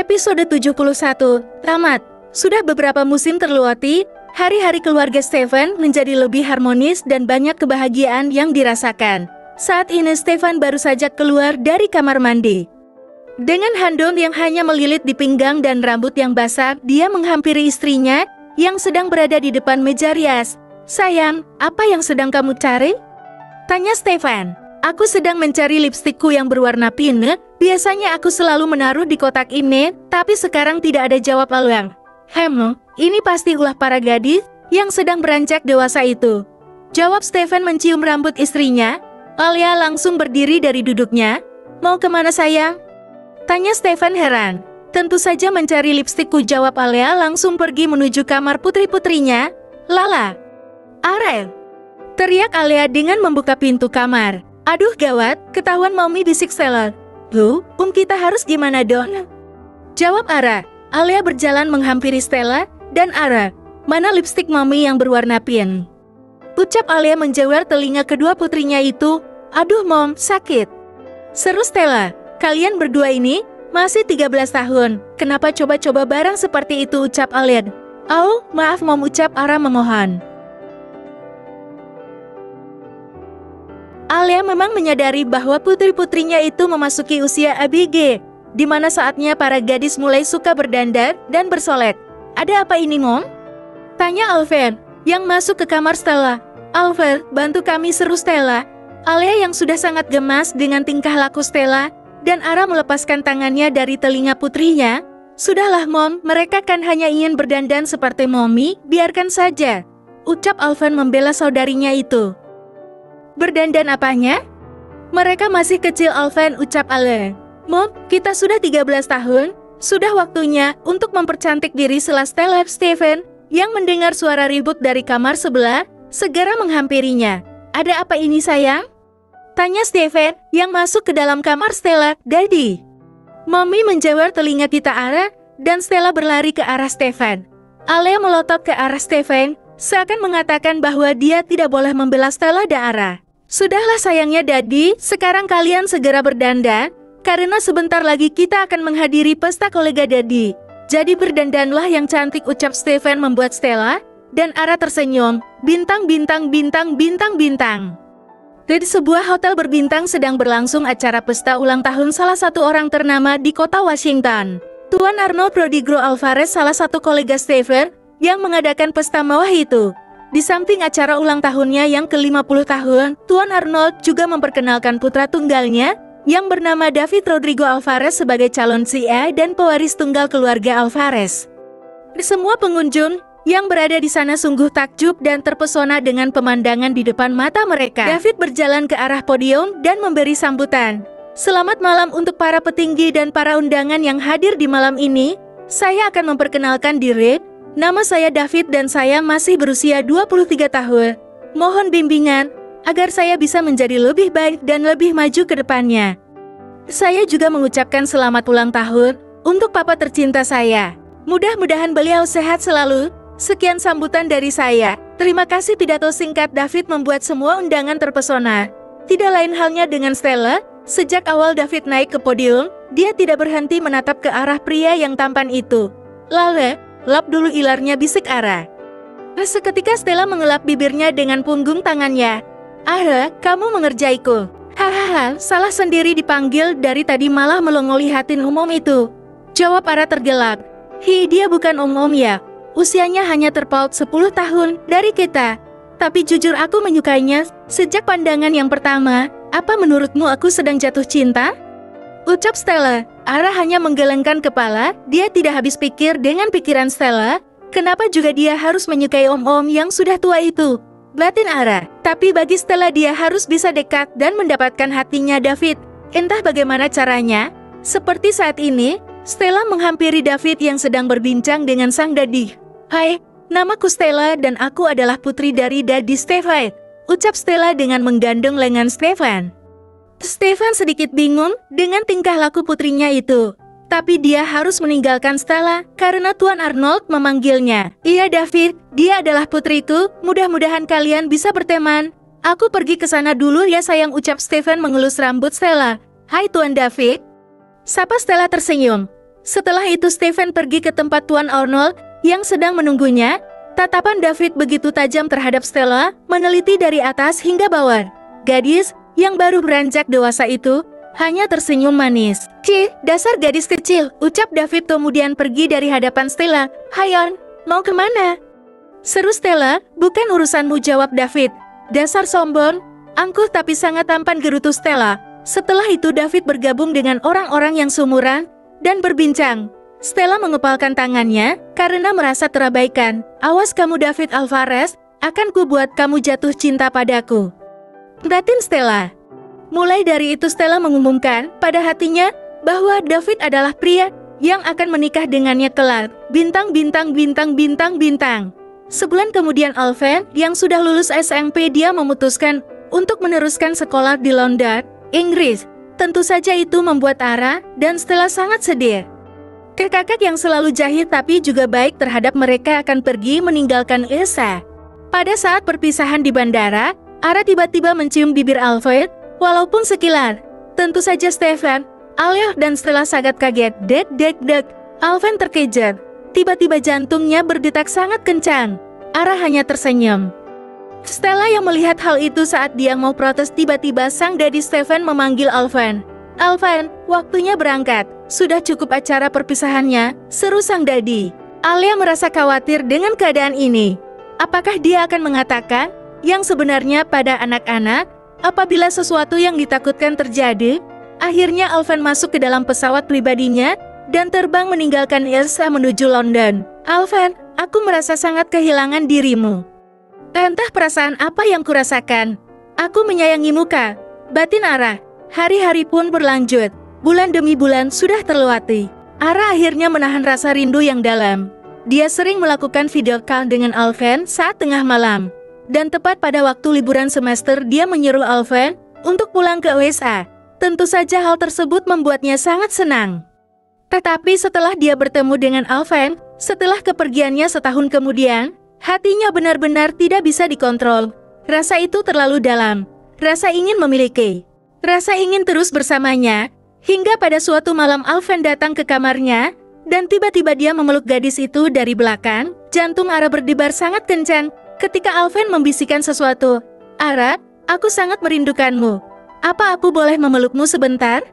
Episode 71, tamat. Sudah beberapa musim terlewati, hari-hari keluarga Stefan menjadi lebih harmonis dan banyak kebahagiaan yang dirasakan. Saat ini Stefan baru saja keluar dari kamar mandi. Dengan handuk yang hanya melilit di pinggang dan rambut yang basah, dia menghampiri istrinya yang sedang berada di depan meja rias. "Sayang, apa yang sedang kamu cari?" tanya Stefan. "Aku sedang mencari lipstikku yang berwarna pink. Biasanya aku selalu menaruh di kotak ini, tapi sekarang tidak ada," jawab Alia. Ini pasti ulah para gadis yang sedang beranjak dewasa itu," jawab Stefan mencium rambut istrinya. Alia langsung berdiri dari duduknya. "Mau kemana sayang?" tanya Stefan heran. "Tentu saja mencari lipstikku," jawab Alia langsung pergi menuju kamar putri-putrinya. "Lala! Arel!" teriak Alia dengan membuka pintu kamar. "Aduh gawat, ketahuan Mommy," bisik Stella. "Bu, kita harus gimana dong?" jawab Ara. Alia berjalan menghampiri Stella dan Ara. "Mana lipstik Mommy yang berwarna pink?" ucap Alia menjawar telinga kedua putrinya itu. "Aduh Mom, sakit," seru Stella. "Kalian berdua ini masih 13 tahun. Kenapa coba-coba barang seperti itu?" ucap Alia. "Oh, maaf Mom," ucap Ara memohon. Alia memang menyadari bahwa putri-putrinya itu memasuki usia ABG, di mana saatnya para gadis mulai suka berdandan dan bersolek. "Ada apa ini, Mom?" tanya Alver, yang masuk ke kamar Stella. "Alver, bantu kami," seru Stella. Alia yang sudah sangat gemas dengan tingkah laku Stella, dan Ara melepaskan tangannya dari telinga putrinya. "Sudahlah Mom, mereka kan hanya ingin berdandan seperti Mommy, biarkan saja," ucap Alvan membela saudarinya itu. "Berdandan apanya? Mereka masih kecil Alvan," ucap Alia. "Mom, kita sudah 13 tahun, sudah waktunya untuk mempercantik diri," setelah Stella. Stefan, yang mendengar suara ribut dari kamar sebelah, segera menghampirinya. "Ada apa ini sayang?" tanya Stefan, yang masuk ke dalam kamar Stella. "Daddy." Mommy menjawar telinga kita Ara, dan Stella berlari ke arah Stefan. Alia melotot ke arah Stefan, seakan mengatakan bahwa dia tidak boleh membela Stella dan Ara. "Sudahlah sayangnya Daddy, sekarang kalian segera berdandan, karena sebentar lagi kita akan menghadiri pesta kolega Daddy. Jadi berdandanlah yang cantik," ucap Stefan membuat Stella dan Ara tersenyum. Bintang, bintang, bintang, bintang, bintang. Di sebuah hotel berbintang sedang berlangsung acara pesta ulang tahun salah satu orang ternama di kota Washington. Tuan Arnold Rodrigo Alvarez, salah satu kolega Stefan, yang mengadakan pesta mewah itu. Di samping acara ulang tahunnya yang ke-50 tahun, Tuan Arnold juga memperkenalkan putra tunggalnya yang bernama David Rodrigo Alvarez sebagai calon CA dan pewaris tunggal keluarga Alvarez. Semua pengunjung yang berada di sana sungguh takjub dan terpesona dengan pemandangan di depan mata mereka. David berjalan ke arah podium dan memberi sambutan. "Selamat malam untuk para petinggi dan para undangan yang hadir di malam ini. Saya akan memperkenalkan diri. Nama saya David dan saya masih berusia 23 tahun. Mohon bimbingan agar saya bisa menjadi lebih baik dan lebih maju ke depannya. Saya juga mengucapkan selamat ulang tahun untuk papa tercinta saya. Mudah-mudahan beliau sehat selalu. Sekian sambutan dari saya." Terima kasih. Pidato singkat David membuat semua undangan terpesona. Tidak lain halnya dengan Stella. Sejak awal David naik ke podium, dia tidak berhenti menatap ke arah pria yang tampan itu. "Lalu, lap dulu ilarnya," bisik Ara. Seketika Stella mengelap bibirnya dengan punggung tangannya. "Ara, kamu mengerjaiku." "Hahaha, salah sendiri dipanggil dari tadi malah melongo lihatin umum itu," jawab Ara tergelak. Dia bukan umum ya. Usianya hanya terpaut 10 tahun dari kita. Tapi jujur aku menyukainya sejak pandangan yang pertama. Apa menurutmu aku sedang jatuh cinta?" ucap Stella. Ara hanya menggelengkan kepala. Dia tidak habis pikir dengan pikiran Stella. Kenapa juga dia harus menyukai om-om yang sudah tua itu? Batin Ara. Tapi bagi Stella dia harus bisa dekat dan mendapatkan hatinya David. Entah bagaimana caranya. Seperti saat ini, Stella menghampiri David yang sedang berbincang dengan sang daddy. "Hai, namaku Stella dan aku adalah putri dari Daddy Stefan," ucap Stella dengan menggandeng lengan Stefan. Stefan sedikit bingung dengan tingkah laku putrinya itu. Tapi dia harus meninggalkan Stella karena Tuan Arnold memanggilnya. "Iya David, dia adalah putriku, mudah-mudahan kalian bisa berteman. Aku pergi ke sana dulu ya sayang," ucap Stefan mengelus rambut Stella. "Hai Tuan David," sapa Stella tersenyum. Setelah itu Stephen pergi ke tempat Tuan Arnold yang sedang menunggunya. Tatapan David begitu tajam terhadap Stella, meneliti dari atas hingga bawah. Gadis yang baru beranjak dewasa itu hanya tersenyum manis. "Cih, dasar gadis kecil," ucap David kemudian pergi dari hadapan Stella. "Hayon, mau kemana?" seru Stella. "Bukan urusanmu," jawab David. "Dasar sombong." Angkuh tapi sangat tampan gerutu Stella. Setelah itu David bergabung dengan orang-orang yang seumuran dan berbincang. Stella mengepalkan tangannya karena merasa terabaikan. "Awas kamu David Alvarez, akan kubuat kamu jatuh cinta padaku," batin Stella. Mulai dari itu Stella mengumumkan pada hatinya bahwa David adalah pria yang akan menikah dengannya kelak. Bintang, bintang, bintang, bintang, bintang. Sebulan kemudian Alvin yang sudah lulus SMP dia memutuskan untuk meneruskan sekolah di London, Inggris. Tentu saja itu membuat Ara dan Stella sangat sedih. Kakak yang selalu jahit tapi juga baik terhadap mereka akan pergi meninggalkan Elsa. Pada saat perpisahan di bandara, Ara tiba-tiba mencium bibir Alfred, walaupun sekilar. Tentu saja Stephen, Alia dan Stella sangat kaget. Dek, dek, dek. Alvin terkejar. Tiba-tiba jantungnya berdetak sangat kencang. Ara hanya tersenyum. Stella yang melihat hal itu saat dia mau protes tiba-tiba sang daddy Stephen memanggil Alvin. "Alvin, waktunya berangkat. Sudah cukup acara perpisahannya," seru sang daddy. Alia merasa khawatir dengan keadaan ini. Apakah dia akan mengatakan yang sebenarnya pada anak-anak apabila sesuatu yang ditakutkan terjadi? Akhirnya Alvin masuk ke dalam pesawat pribadinya dan terbang meninggalkan Elsa menuju London. "Alvin, aku merasa sangat kehilangan dirimu. Entah perasaan apa yang kurasakan. Aku menyayangimu, Kak," batin Ara. Hari-hari pun berlanjut. Bulan demi bulan sudah terlewati. Ara akhirnya menahan rasa rindu yang dalam. Dia sering melakukan video call dengan Alvin saat tengah malam. Dan tepat pada waktu liburan semester dia menyuruh Alvin untuk pulang ke USA. Tentu saja hal tersebut membuatnya sangat senang. Tetapi setelah dia bertemu dengan Alvin, setelah kepergiannya setahun kemudian, hatinya benar-benar tidak bisa dikontrol. Rasa itu terlalu dalam. Rasa ingin memiliki. Rasa ingin terus bersamanya. Hingga pada suatu malam Alvin datang ke kamarnya, dan tiba-tiba dia memeluk gadis itu dari belakang. Jantung Ara berdebar sangat kencang ketika Alvin membisikkan sesuatu. "Ara, aku sangat merindukanmu. Apa aku boleh memelukmu sebentar?"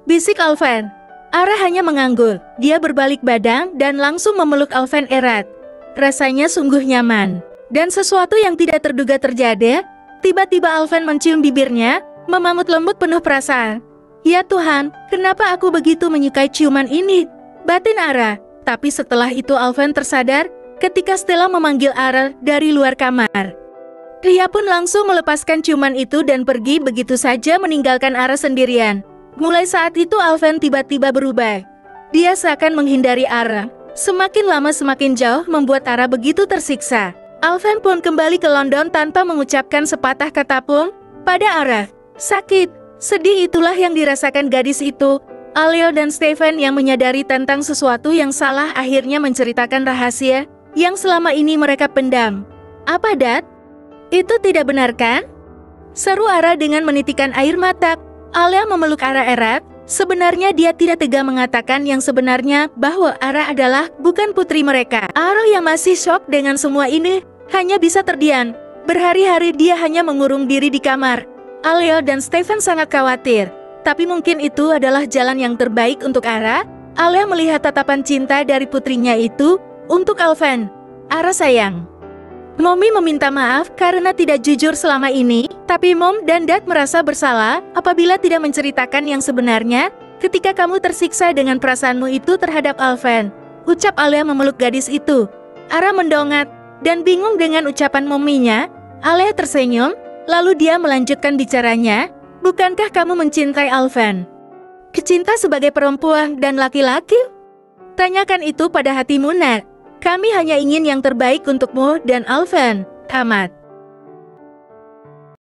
bisik Alvin. Ara hanya mengangguk. Dia berbalik badan dan langsung memeluk Alvin erat. Rasanya sungguh nyaman. Dan sesuatu yang tidak terduga terjadi. Tiba-tiba Alvin mencium bibirnya, memamut lembut penuh perasaan. "Ya Tuhan, kenapa aku begitu menyukai ciuman ini?" batin Ara. Tapi setelah itu Alvin tersadar ketika Stella memanggil Ara dari luar kamar. Dia pun langsung melepaskan ciuman itu dan pergi begitu saja meninggalkan Ara sendirian. Mulai saat itu Alvin tiba-tiba berubah. Dia seakan menghindari Ara. Semakin lama semakin jauh membuat Ara begitu tersiksa. Alvin pun kembali ke London tanpa mengucapkan sepatah kata pun pada Ara. Sakit, sedih itulah yang dirasakan gadis itu. Alia dan Stephen yang menyadari tentang sesuatu yang salah akhirnya menceritakan rahasia yang selama ini mereka pendam. "Apa, Dad? Itu tidak benar kan?" seru Ara dengan menitikan air mata. Alia memeluk Ara erat. Sebenarnya dia tidak tega mengatakan yang sebenarnya bahwa Ara adalah bukan putri mereka. Ara yang masih shock dengan semua ini hanya bisa terdiam. Berhari-hari dia hanya mengurung diri di kamar. Alia dan Stephen sangat khawatir. Tapi mungkin itu adalah jalan yang terbaik untuk Ara. Alia melihat tatapan cinta dari putrinya itu untuk Alvin. "Ara sayang, Mommy meminta maaf karena tidak jujur selama ini. Tapi Mom dan Dad merasa bersalah apabila tidak menceritakan yang sebenarnya ketika kamu tersiksa dengan perasaanmu itu terhadap Alvin," ucap Alia memeluk gadis itu. Ara mendongak dan bingung dengan ucapan mominya. Alia tersenyum. Lalu dia melanjutkan bicaranya. "Bukankah kamu mencintai Alvin? Kecinta sebagai perempuan dan laki-laki? Tanyakan itu pada hatimu, Nat. Kami hanya ingin yang terbaik untukmu dan Alvin." Tamat.